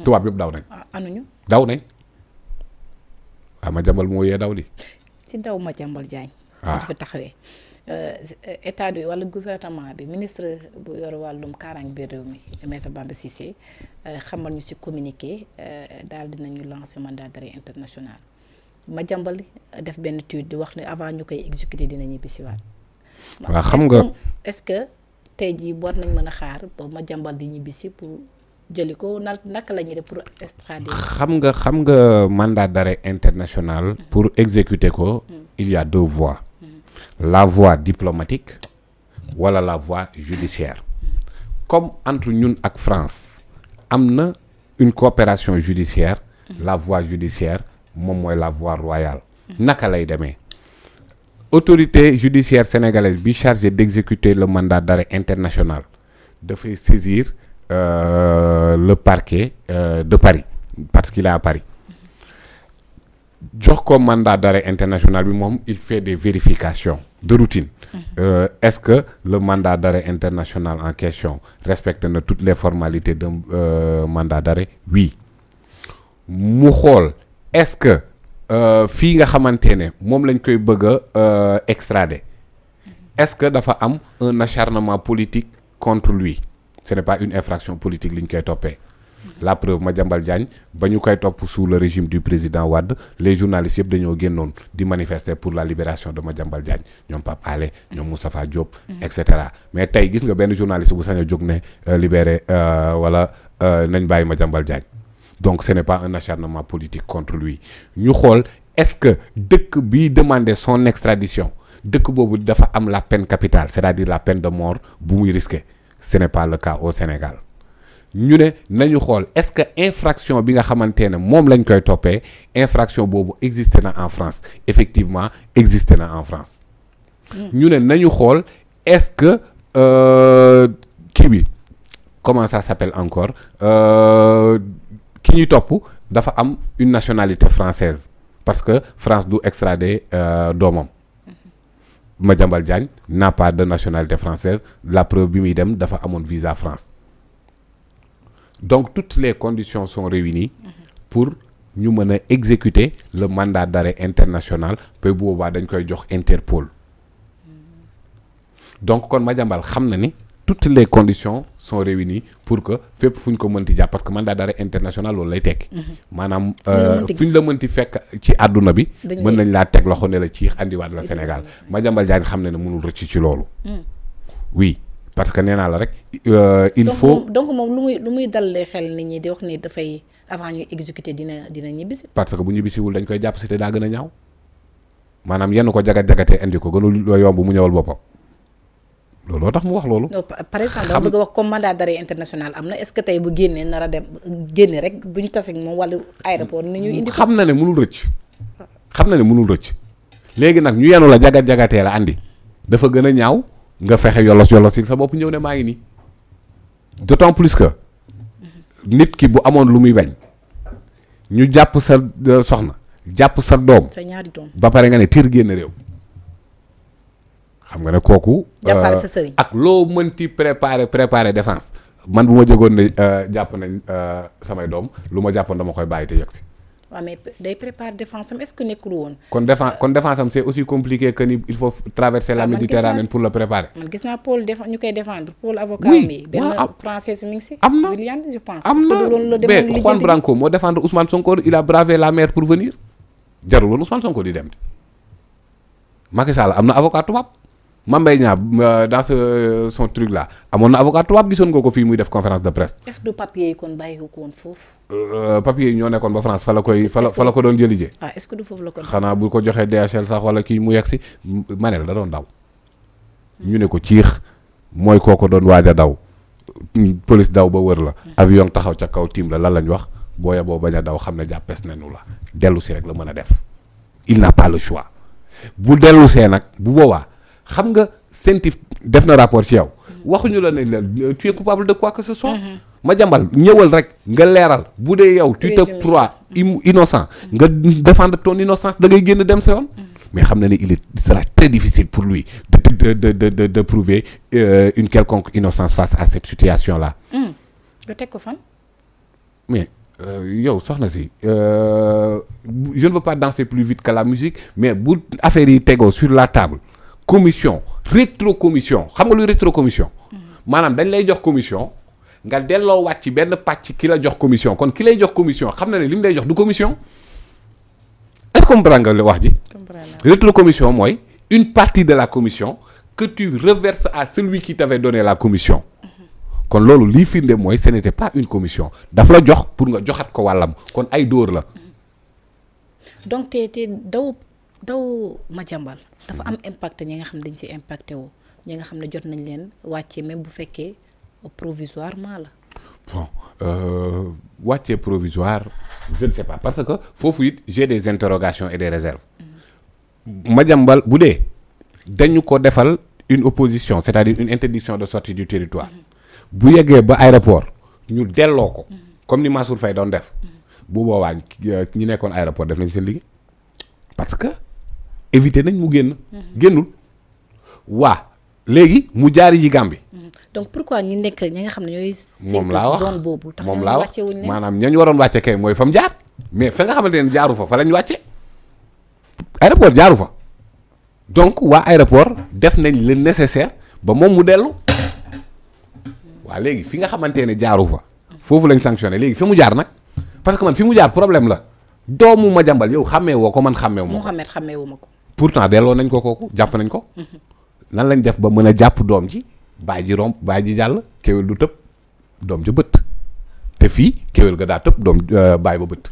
tubaab yëpp daw nañ. anuñu. daw nañ. waaw Madiambal moo yee daw li ci daw Madiambal Diagne. waaw dafa taxawee état bi wala gouvernement bi ministre bu yor wàllum kaaraange biir réew mi maître Bamba Cissé xamal ñu ci communiqué daal dinañu lancer mandat d'arrêt international Madiambal def benn tuuti di wax ne avant ñu koy exécuter dina ñibbisiwaat. waaw xam nga est-ce que tey jii war nañ mën a xaar ba Madiambal di ñibbisi pour jëli ko naka la ñuy def pour extrader. xam nga mandat d'arrêt international. pour exécuter ko. il y a deux voies. la voie diplomatique wala la voie judiciaire. comme entre ñun ak France am na une coopération judiciaire. la voie judiciaire moom mooy la voie royale. naka lay demee. autorité judiciaire sénégalaise bi chargée d'exécuter le mandat d'arrêt international dafay saisir le parquet de Paris parce qu'il est à Paris jox ko mandat d'arrêt international bi moom il fait des vérifications de routine. Est-ce que le mandat d'arrêt international en question respecte na toutes les formalités d'un mandat d'arrêt? Oui. mu xool est-ce que fii nga xamante ne moom lañ koy bëgg a extrader est-ce que dafa am un acharnement politique contre lui? Ce n'est pas une infraction politique li ñu koy toppee. La preuve Madiambal Diagne ba ñu koy topp sous le régime du président Wade les journalistes yëpp dañoo génnoon di manifester pour la libération de Madiambal Diagne ñoom Pape Alé ñoom Moustapha Diop et cetera mais tey gis nga benn journaliste bu sañ a jóg ne libéré wala nañ bàyyi Madiambal Diagne. Donc ce n'est pas un acharnement politique contre lui ñu xool est-ce que dëkk bi demander son extradition dëkk boobu dafa am la peine capitale c'est-à-dire la peine de mort bu muy risquer. Ce n'est pas le cas au Sénégal ñu ne nañu xool est-ce que infraction bi nga xamante ne moom lañ koy toppee infraction boobu existé na en France effectivement existé na en France. ñu ne nañu xool est-ce que kii bi comment ça s'appelle encore ki ñuy topp dafa am une nationalité française parce que France du extrader doomam. Madiambal Diagne n'a pas de nationalité française la preuve bi muy dem dafa amoon visa France donc toutes les conditions sont réunies pour ñu mën a exécuter le mandat d'arrêt international pe boobaa dañ koy jox Interpol donc kon Madiambal xam na ni toutes les conditions sont réunies pour que fépp fu ñu ko mënti jàpp parce que mandat d'arrêt international loolu lay tekki maanaam fu ñu la mënti fekk ci àdduna bi mën nañ laa teg loxo ne la ci andiwaat la Sénégal Madiambal Diagne xam ne ne mënul rëcc ci loolu oui parce que nee naa la rek il faut donc moom lu muy dalalee xel nit ñi di wax ni dafay avant ñuy exécuter dina ñibbisi parce que bu ñibbisiwul dañ koy jàpp si te daa gën a ñaaw maanaam yenn ko jagatee indi ko gënul yomb mu ñëwal boppam looloo tax mu wax loolu. non par exemple dama bëgg a wax comme mandat d'arrêt international am na est-ce que tey bu génnee nar a dem génne rek bu ñu tase moom wala aéroport ni ñuy indi. xam na ne mënul rëcc léegi nag ñu yenu la jagatee la andi dafa gën a ñaaw nga fexe yolos si sa bopp ñëw ne maa ngi nii d'autant plus que nit ki bu amoon lu muy bañ ñu jàpp sa soxna jàpp sa doom. sa ñaari doom ba pare nga ne tiir génn réew. xam nga ne kooku. jàppale sa sëriñ ak loo mënti préparer défense man bu ma jógoon ne jàpp nañ samay doom lu ma jàppoon dama koy bàyyi te yegg si. waaw mais day préparer défense am est-ce que nekkul woon. kon défense am c'est aussi compliqué que ni il faut traverser la Méditerranée pour le préparer. man gis naa Paul ñu koy défendre Paul avocat mi. benn français mi ngi si. am na William je pense. am na mais Juan Branco moo défendre Ousmane Sonko il a bravé la mer pour venir jarul woon Ousmane Sonko di dem Macky Sall am na avocat tubaab. Mame Mbaye Niang dans son truc là amoon na avocat tubaab gisoon nga ko fii muy def conférence de presse. est-ce que du papier yi kon bàyyi ko woon foofu. papier yi ñoo nekkoon ba France fa la ko doon jëli jee. ah est-ce que du foofu la ko. xanaa bu ko joxee DHL sax wala kii mu yegg si Manel da doon daw. ñu ne ko ciix mooy kooko doon waaj a daw police daw ba wër la. avion taxaw ca kaw tiim la lan lañ wax booya boo bañ a daw xam ne jàppes nañu la dellu si rek la mën a def. il n'a pas le choix bu dellu see nag bu boobaa. xam nga CENTIF def na rapport ci yow waxuñu la ne tu es coupable de quoi que ce soit. Madiambal ñëwal rek nga leeral bu dee yow tu te crois innocent nga défendre ton innocence da ngay génn dem sa yoon. mais xam na ne il sera très difficile pour lui de prouver une quelconque innocence face à cette situation là. nga teg ko fan. mais yow soxna si je ne veux pas danser plus vite que la musique mais bu affaire yi tegoo sur la table commission rétro commission xam nga luy rétro commission. maanaam dañ lay jox commission nga delloowaat ci benn pàcc ki la jox commission kon ki lay jox commission xam na ne li mu lay jox du commission est-ce que comprendre nga wax ji. rétro commission mooy une partie de la commission que tu reverses à celui qui t'avait donné la commission. kon loolu lii firnde mooy ce n'était pas une commission daf la jox pour nga joxat ko wàllam kon ay dóor la. donc te daw Madiambal dafa am impact ñi nga xam ne dañ si impacté wu ñi nga xam ne jot nañ leen wàcce même bu fekkee provisoirement la. bon wàcce provisoire je ne sais pas parce que foofu it j'ai des interrogations et des réserves. Madiambal bu dee dañu ko defal une opposition c'est-à-dire une interdiction de sortie du territoire. bu yeggee ba aéroport ñu delloo ko comme ni Mansour Faye doon def bu boobaa ñi nekkoon aéroport def nañ seen liggéey parce que éviter nañ mu génnul waa léegi mu jaari ji Gambie. donc pourquoi ñi nekk ñi nga xam ne ñooy. moom laa wax zone boobu tax moom laa wax maanaam ñañ waroon wàcce kay mooy fa mu jaar mais fa nga xamante ne jaaru fa lañ wàcce aéroport jaaru fa donc waa aéroport def nañ le nécessaire ba moom mu dellu. waaw léegi fi nga xamante ne jaaru fa foofu lañ sanctionné léegi fi mu jaar nag parce que man fi mu jaar problème la doomu Madiambal yow xàmmee woo ko man xàmmee wu ma ko. Mouhamed xàmmee wu ma ko. pourtant delloo nañ ko kooku jàpp nañ ko. nan lañ def ba mën a jàpp doom ji baay ji romb baay ji jàll kéwél du tëb doom ji bët te fii kéwél ga daa tëb doom baay ba bët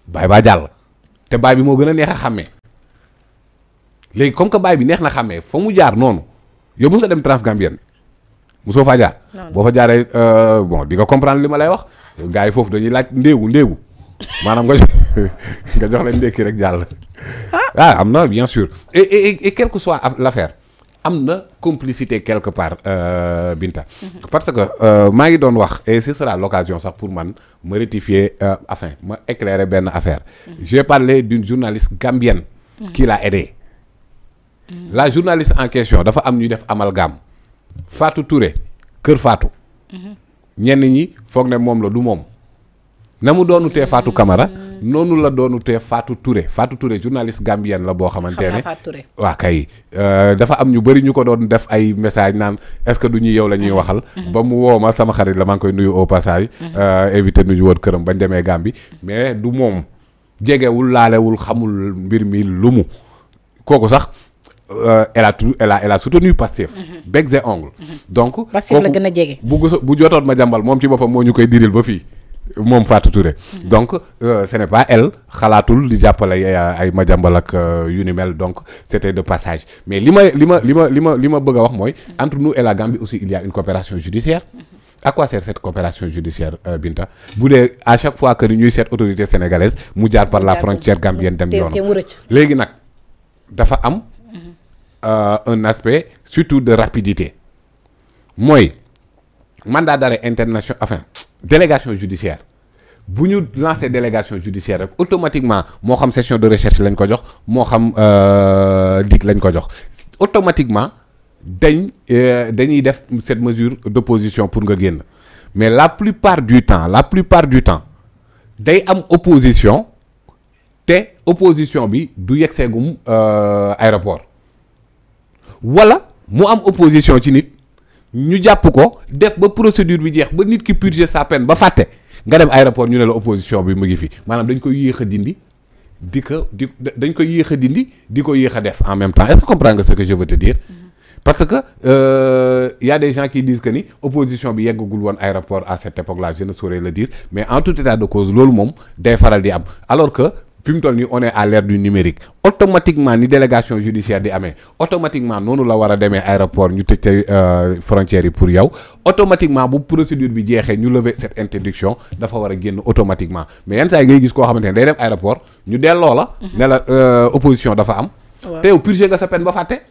baay baa jàll te baay bi moo gën a neex a xàmmee léegi comme que baay bi neex na xàmmee fa mu jaar noonu yow mën nga dem Transgambienne. musoo faa jaar boo fa jaaree bon di nga comprendre li ma lay wax gars yi foofu dañuy laaj ndéegu maanaam nga jox leen ndékki rek jàll am na bien sûr et quelle que soit l'affaire am na complicité quelque part Binta parce que maa ngi doon wax et ce sera l'occasion sax pour man ma rectifier enfin ma éclairer benn affaire j'ai parlé d'une journaliste gambienne qui l'a aidé la journaliste en question dafa am ñuy def amalgame Fatou Touré kër Fatou ñenn ñi foog ne moom la du moom na mu doonu tee Fatou Camara noonu la doonu tee Fatou Touré journaliste gambienne la boo xamante ne waa kay dafa am ñu bëri ñu ko doon def ay message naan est-ce que du ñu yow la ñuy waxal ba mu woo ma sama xarit la maa ngi koy nuyu au passage éviter nuñu woon këram bañ demee Gambie mais du moom jegewul laalewul xamul mbir mi lu mu kooku sax elle a soutenu Pastef becs et ongles donc Pastef la gën a jege bu jotoon Madiambal moom ci boppam moo ñu koy diril ba fii moom Fatou Touré donc ce n'est pas elle xalaatul di jàppale ay Madiambal ak yu ni mel donc c'était de passage mais li ma bëgg a wax mooy entre nous et la Gambie aussi il y a une coopération judiciaire à quoi sert cette coopération judiciaire Binta bu dee à chaque fois que ñuy seet autorité sénégalaise mu jaar par la frontière gambienne dem yoon léegi nag dafa am un aspect surtout de rapidité mooy mandat d'arrêt international enfin délégation judiciaire bu ñu lancer délégation judiciaire rek automatiquement moo xam session de recherche lañ ko jox moo xam DIC lañ ko jox automatiquement dañuy def cette mesure d'opposition pour nga génn mais la plupart du temps day am opposition te opposition bi du yegseegum aéroport wala mu am opposition ci nit ñu jàpp ko def ba procédure bi jeex ba nit ki purger sa peine ba fàtte nga dem aéroport ñu ne la opposition bi mu ngi fi maanaam dañ koy yéex a dindi di ko yéex a def en même temps est-ce que comprends nga ce que je veux te dire parce que y a des gens qui disent que ni opposition bi yeggagul woon aéroport à cette époque-là je ne saurais le dire mais en tout état de cause loolu moom day faral di am alors que fi mu toll nii on est à l'ère du numérique automatiquement ni délégation judiciaire di amee automatiquement noonu la war a demee aéroport ñu tëj frontières yi pour yow automatiquement bu procédure bi jeexee ñu lever cette interdiction dafa war a génn automatiquement mais yenn saa yi ngay gis koo xamante ne day dem aéroport ñu delloo la ne la opposition dafa am te yow purgé nga sa peine ba fàtte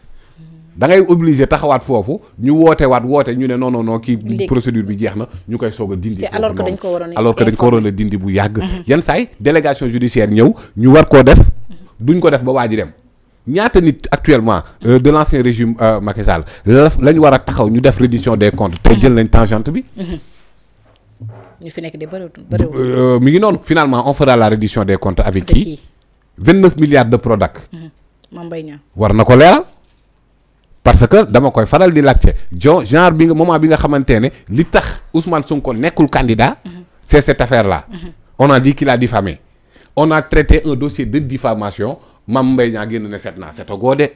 da ngay obligé taxawaat foofu ñu woote ñu ne non kii procédure bi jeex na ñu koy soog a dindi foofu alors que dañ ko waroon a dindi bu yàgg yenn saay délégation judiciaire ñëw ñu war koo def duñ ko def ba waa ji dem ñaata nit actuellement de l'ancien régime Macky Sall la ñu war a taxaw ñu def reddition des comptes te jël nañ tangente bi ñu fi nekk de bëriwul. mi ngi noonu finalement on fera la reddition des comptes avec qui 29 milliards de Prodac. Mame Mbaye Niang war na ko leeral parce que dama koy faral di laajte genre bi nga moment bi nga xamante ne li tax Ousmane Sonko nekkul candidat. c'est cette affaire là. On a dit qu'il a diffamé. On a traité un dossier de diffamation Mame Mbaye Niang génn ne set naa setagoo de.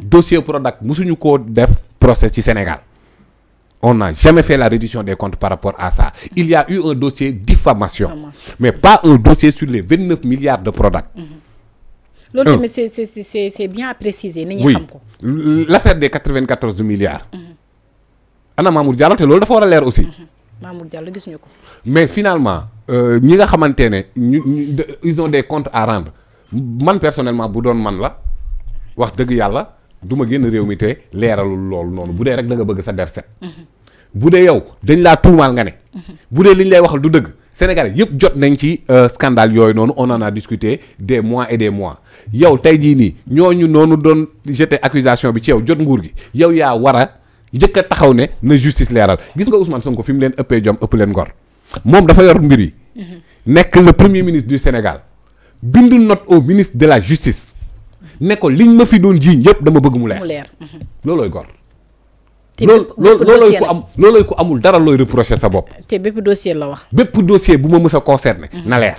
dossier Prodac musuñu koo def procès ci Sénégal. On n'a jamais fait la reddition des comptes par rapport à ça. Il y a eu un dossier diffamation. Mais pas un dossier sur les 29 milliards de Prodac. loolu tamit c'est bien à préciser. ni ñu xam ko l'affaire des 94 milliards. ana Mamour Diallo te loolu dafa war a leer aussi. Mamour Diallo gisuñu ko. mais finalement ñi nga xamante ne ils ont des comptes à rendre man personnellement bu doon man la wax dëgg yàlla du ma génn réew mi te leeralul loolu noonu bu dee rek da nga bëgg sa der set. bu dee yow dañ laa tuumaal nga ne. bu dee li ñu lay waxal du dëgg Sénégal yëpp jot nañ ci scandale yooyu noonu on en a discuté des mois et des mois yow tey jii nii ñooñu noonu doon jeter accusation bi ci yow jot nguur gi yow yaa war a njëkk a taxaw ne na justice leeral gis nga Ousmane Sonko fi mu leen ëppee jom ëpp leen ngor moom dafa yor mbir yi. nekk le premier ministre du Sénégal bindu note au ministre de la justice ne ko liñ ma fi doon jiiñ yëpp dama bëgg mu leer. loolooy gor. te loolooy ko amul dara looy reprocher sa bopp. te bépp dossier la wax. bépp dossier bu ma mës a concerné. na leer.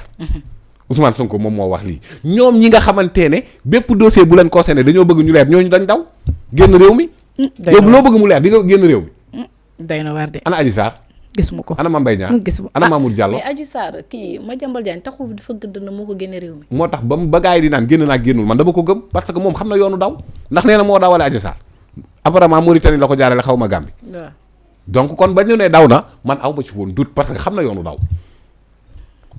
Ousmane Sonko moom moo wax lii ñoom ñi nga xamante ne bépp dossier bu leen concerné dañoo bëgg ñu leer ñooñu dañ daw génn réew mi. yow loo bëgg mu leer di nga génn réew mi. day na war de. ana Adji Sarr. gisuma ko ana Mame Mbaye Niang. gisuma ana Mamour Diallo. mais Adji Sarr kii Madiambal Diagne taxul dafa gëdd na moo ko génne réew mi. moo tax ba gars yi di naan génn naa génnul man dama ko gëm parce que moom xam na yoonu daw ndax nee na moo dawale Adji Sarr apparemment Mauritanie la ko jaarale xaw ma Gambie. waaw donc kon ba ñu ne daw na man aw ma ci woon doute parce que xam na yoonu daw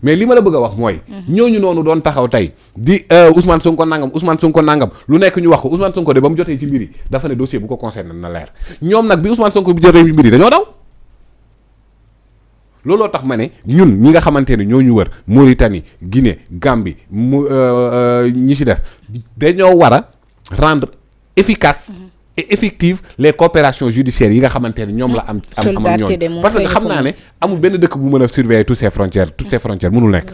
mais li ma la bëgg a wax mooy. ñooñu noonu doon taxaw tey di Ousmane Sonko nangam lu nekk ñu wax ko Ousmane Sonko de ba mu jotee ci mbir yi dafa ne dossier bu ko concerné na leer ñoom nag bi Ousmane Sonko bi jotee ci mbir yi dañoo daw. looloo tax ma ne ñun ñi nga xamante ne ñoo ñu wër Mauritanie Guinée Gambie ñi ci des dañoo war a rendre efficace et effective les coopérations judiciaires yi nga xamante ne ñoom la am ñooñu parce que xam naa ne amul benn dëkk bu mën a surveiller toutes ces frontières mënul nekk.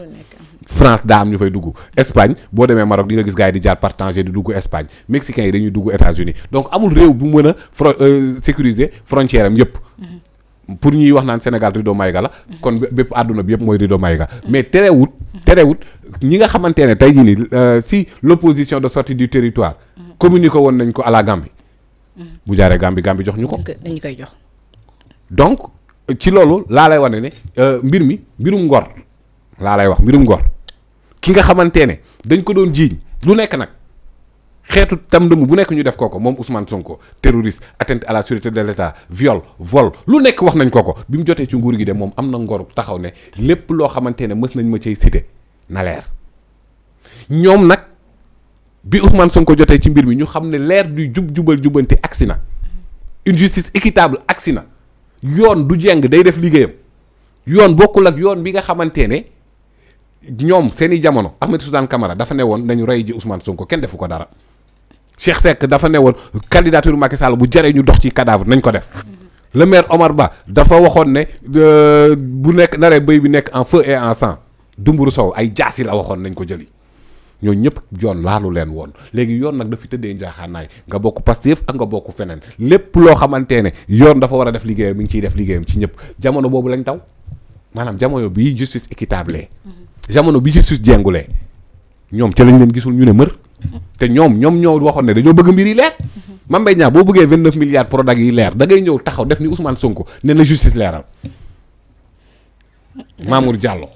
France daa am ñu fay dugg Espagne boo demee Maroc di nga gis gars yi di jaar par Tanger di dugg Espagne mexicains yi dañuy dugg États-Unis donc amul réew bu mën a sécuriser frontière am yëpp. pour ñuy wax naan Sénégal rideau Maïga la kon bépp àdduna bi yëpp mooy rideau Maïga mais terewut ñi nga xamante ne tey jii nii si l'opposition de sortie du territoire communiqué woon nañ ko à la Gambie bu jaaree Gambie jox ñu ko dañu koy jox donc ci loolu laa lay wane ne mbirum ngor laa lay wax mbirum ngor ki nga xamante ne dañ ko doon jiiñ lu nekk nag xeetu tam dëmm bu nekk ñu def ko moom Ousmane Sonko terroriste atteinte à la sûreté de l'État viol vol lu nekk wax nañ ko bi mu jotee ci nguur gi de moom am na ngor taxaw ne lépp loo xamante ne mës nañ ma cay cité na leer ñoom nag bi Ousmane Sonko jotee ci mbir mi ñu xam ne leer du jubanti agsi na une justice équitable agsi na yoon du jeng day def liggéeyam yoon bokkul ak yoon bi nga xamante ne ñoom seeni jamono Ahmed Suzanne Camara dafa ne woon nañu rey ji Ousmane Sonko kenn defu ko dara Cheikh Seck dafa ne woon candidature Macky Sall bu jaree ñu dox ci cadavre nañ ko def le maire Omar Ba dafa waxoon ne bu nekk naree bëy bi nekk en feu et en sang Dumburu Sow ay jaasi la waxoon nañ ko jëli ñooñu ñëpp yoon laalu leen woon léegi yoon nag dafa tëddee njaaxaanaay nga bokk Pastef ak nga bokk feneen lépp loo xamante ne yoon dafa war a def liggéeyam mi ngi ciy def liggéeyam ci ñëpp jamono boobu lañ taw maanaam jamono bi justice équitable jamono bi justice jengulee ñoom ca lañ leen gisul ñu ne mër te ñoom ñoo waxoon ne dañoo bëgg mbir yi leer Mame Mbaye Niang boo bëggee 29 milliards Prodac yi leer da ngay ñëw taxaw def ni Ousmane Sonko ne na justice leeral Mamour Diallo